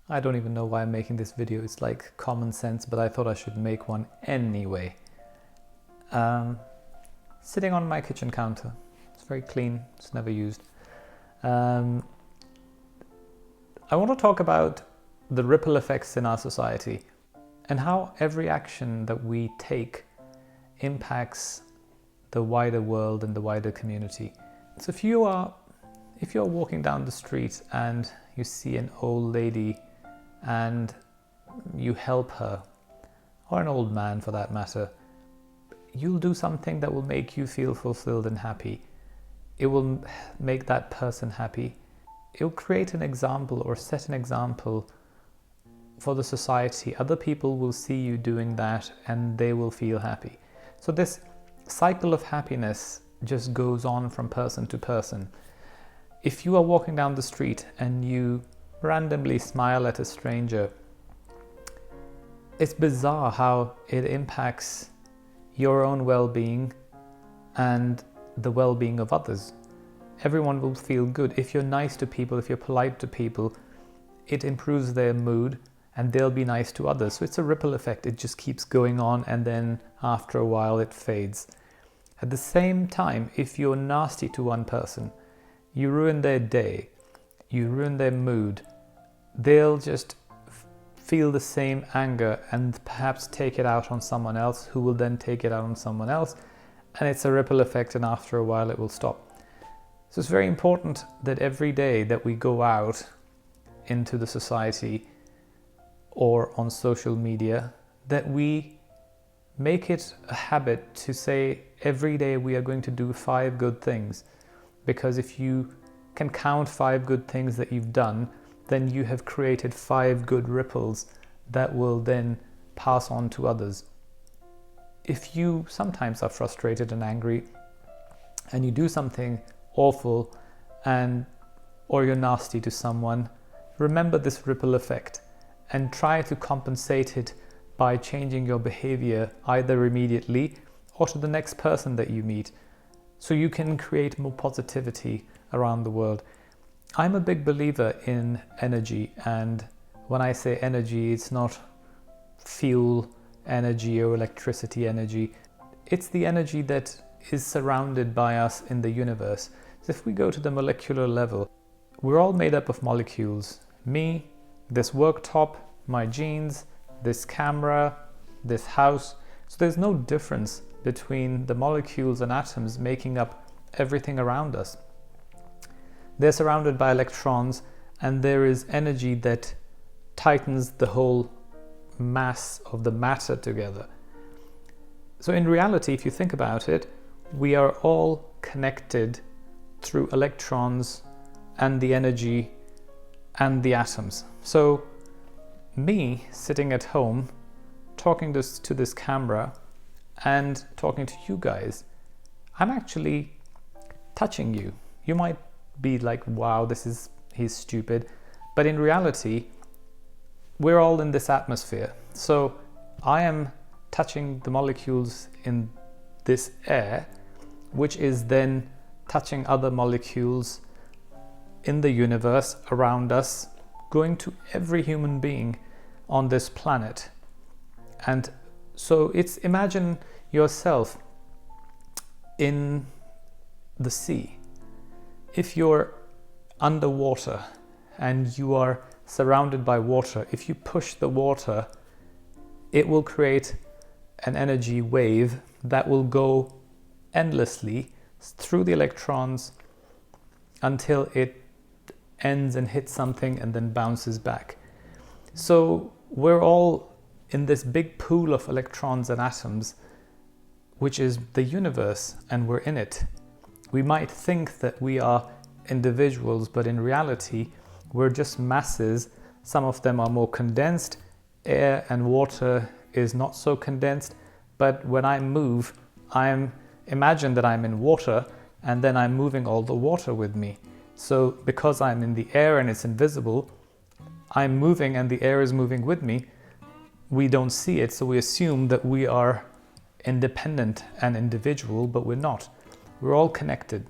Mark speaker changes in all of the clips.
Speaker 1: I don't even know why I'm making this video. It's like common sense, but I thought I should make one anyway. Sitting on my kitchen counter. It's very clean. It's never used. I want to talk about the ripple effects in our society and how every action that we take impacts the wider world and the wider community. So if you're walking down the street and you see an old lady and you help her, or an old man for that matter, you'll do something that will make you feel fulfilled and happy. It will make that person happy. It will create an example or set an example for the society. Other people will see you doing that and they will feel happy. So this cycle of happiness just goes on from person to person. If you are walking down the street and you randomly smile at a stranger, it's bizarre how it impacts your own well-being and the well-being of others. Everyone will feel good. If you're nice to people, if you're polite to people, it improves their mood and they'll be nice to others. So it's a ripple effect. It just keeps going on and then after a while it fades. At the same time, if you're nasty to one person, you ruin their day, you ruin their mood, they'll just feel the same anger and perhaps take it out on someone else, who will then take it out on someone else, and it's a ripple effect, and after a while it will stop. So it's very important that every day that we go out into the society or on social media, that we make it a habit to say every day we are going to do 5 good things. Because if you can count 5 good things that you've done, then you have created 5 good ripples that will then pass on to others. If you sometimes are frustrated and angry and you do something awful or you're nasty to someone, remember this ripple effect and try to compensate it by changing your behavior either immediately or to the next person that you meet, so you can create more positivity around the world. I'm a big believer in energy, and when I say energy, it's not fuel energy or electricity energy. It's the energy that is surrounded by us in the universe. So if we go to the molecular level, we're all made up of molecules. Me, this worktop, my jeans, this camera, this house. So there's no difference between the molecules and atoms making up everything around us. They're surrounded by electrons, and there is energy that tightens the whole mass of the matter together. So in reality, if you think about it, we are all connected through electrons and the energy and the atoms. So me sitting at home, talking to this camera and talking to you guys, I'm actually touching you. You might be like, wow, he's stupid. But in reality, we're all in this atmosphere. So I am touching the molecules in this air, which is then touching other molecules in the universe around us, going to every human being on this planet. And so imagine yourself in the sea. If you're underwater and you are surrounded by water, if you push the water, it will create an energy wave that will go endlessly through the electrons until it ends and hits something and then bounces back. So we're all in this big pool of electrons and atoms, which is the universe, and we're in it. We might think that we are individuals, but in reality, we're just masses. Some of them are more condensed. Air and water is not so condensed, but when I move, imagine that I'm in water, and then I'm moving all the water with me. So because I'm in the air and it's invisible, I'm moving and the air is moving with me. We don't see it, so we assume that we are independent and individual, but we're not. We're all connected.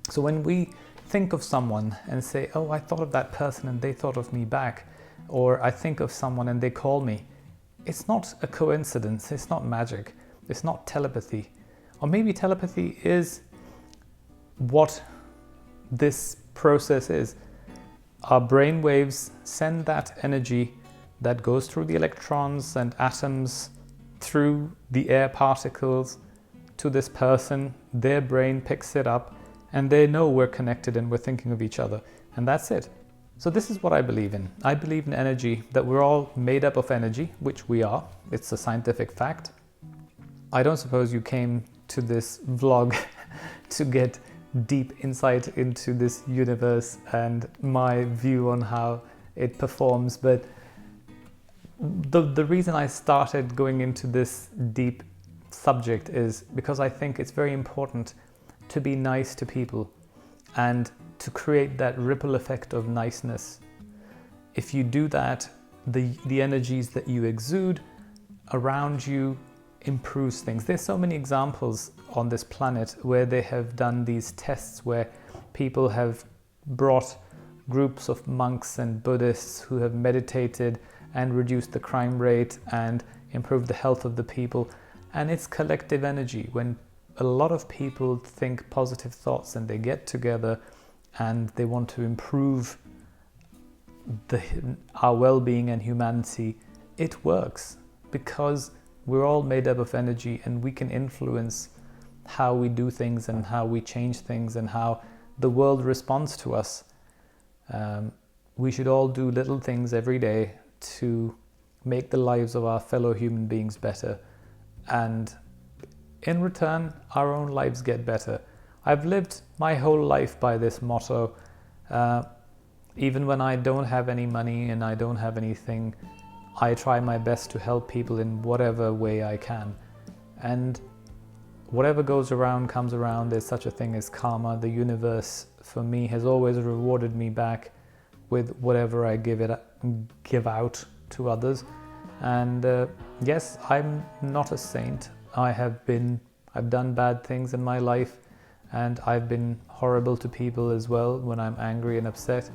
Speaker 1: So when we think of someone and say, oh, I thought of that person and they thought of me back, or I think of someone and they call me. It's not a coincidence, it's not magic, it's not telepathy. Or maybe telepathy is what this process is. Our brain waves send that energy that goes through the electrons and atoms, through the air particles to this person. Their brain picks it up and they know we're connected and we're thinking of each other. And that's it. So this is what I believe in. I believe in energy, that we're all made up of energy, which we are. It's a scientific fact. I don't suppose you came to this vlog to get deep insight into this universe and my view on how it performs, but the reason I started going into this deep subject is because I think it's very important to be nice to people and to create that ripple effect of niceness. If you do that, the energies that you exude around you improves things. There's so many examples on this planet where they have done these tests where people have brought groups of monks and Buddhists who have meditated and reduced the crime rate and improved the health of the people. And it's collective energy. When a lot of people think positive thoughts and they get together and they want to improve our well-being and humanity, it works because we're all made up of energy and we can influence how we do things and how we change things and how the world responds to us. We should all do little things every day to make the lives of our fellow human beings better, and in return our own lives get better. I've lived my whole life by this motto. Even when I don't have any money and I don't have anything, I try my best to help people in whatever way I can. And whatever goes around comes around. There's such a thing as karma. The universe, for me, has always rewarded me back with whatever I give out to others. And yes, I'm not a saint. I've done bad things in my life, and I've been horrible to people as well when I'm angry and upset.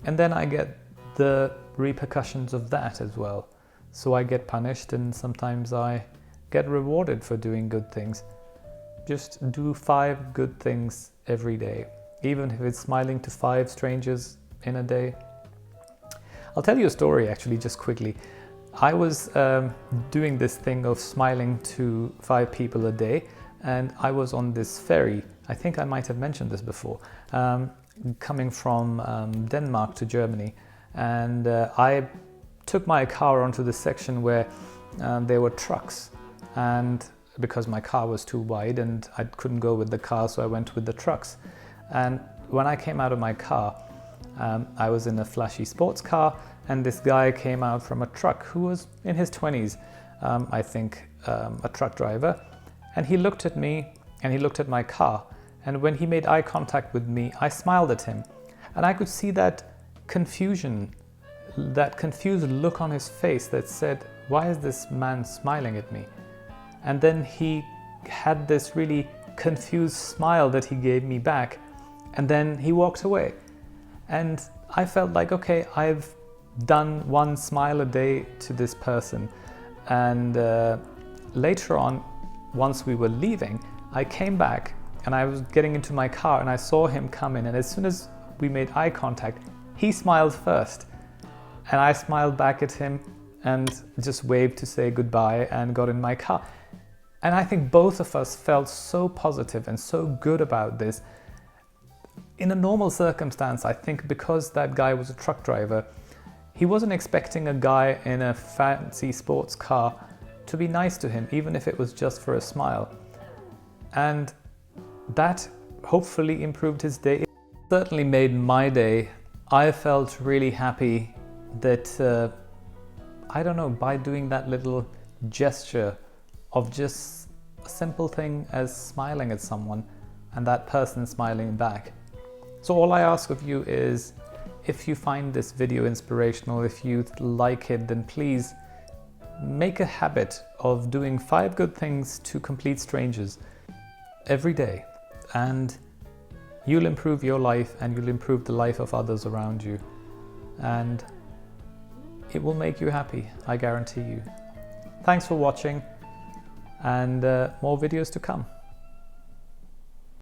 Speaker 1: And then I get the repercussions of that as well. So I get punished, and sometimes I get rewarded for doing good things. Just do 5 good things every day, even if it's smiling to 5 strangers in a day. I'll tell you a story actually, just quickly. I was doing this thing of smiling to 5 people a day, and I was on this ferry. I think I might have mentioned this before, coming from Denmark to Germany. And I took my car onto the section where there were trucks, and because my car was too wide and I couldn't go with the car, so I went with the trucks. And when I came out of my car, I was in a flashy sports car, and this guy came out from a truck who was in his 20s, I think, a truck driver. And he looked at me and he looked at my car, and when he made eye contact with me, I smiled at him, and I could see that confusion, that confused look on his face that said, why is this man smiling at me? And then he had this really confused smile that he gave me back, and then he walked away. And I felt like, okay, I've done 1 smile a day to this person. And later on, once we were leaving, I came back and I was getting into my car and I saw him come in, and as soon as we made eye contact, he smiled first, and I smiled back at him and just waved to say goodbye and got in my car. And I think both of us felt so positive and so good about this. In a normal circumstance, I think because that guy was a truck driver, he wasn't expecting a guy in a fancy sports car to be nice to him, even if it was just for a smile. And that hopefully improved his day. It certainly made my day. I felt really happy that, I don't know, by doing that little gesture of just a simple thing as smiling at someone and that person smiling back. So all I ask of you is, if you find this video inspirational, if you like it, then please make a habit of doing 5 good things to complete strangers every day, and you'll improve your life and you'll improve the life of others around you. And it will make you happy, I guarantee you. Thanks for watching, and more videos to come.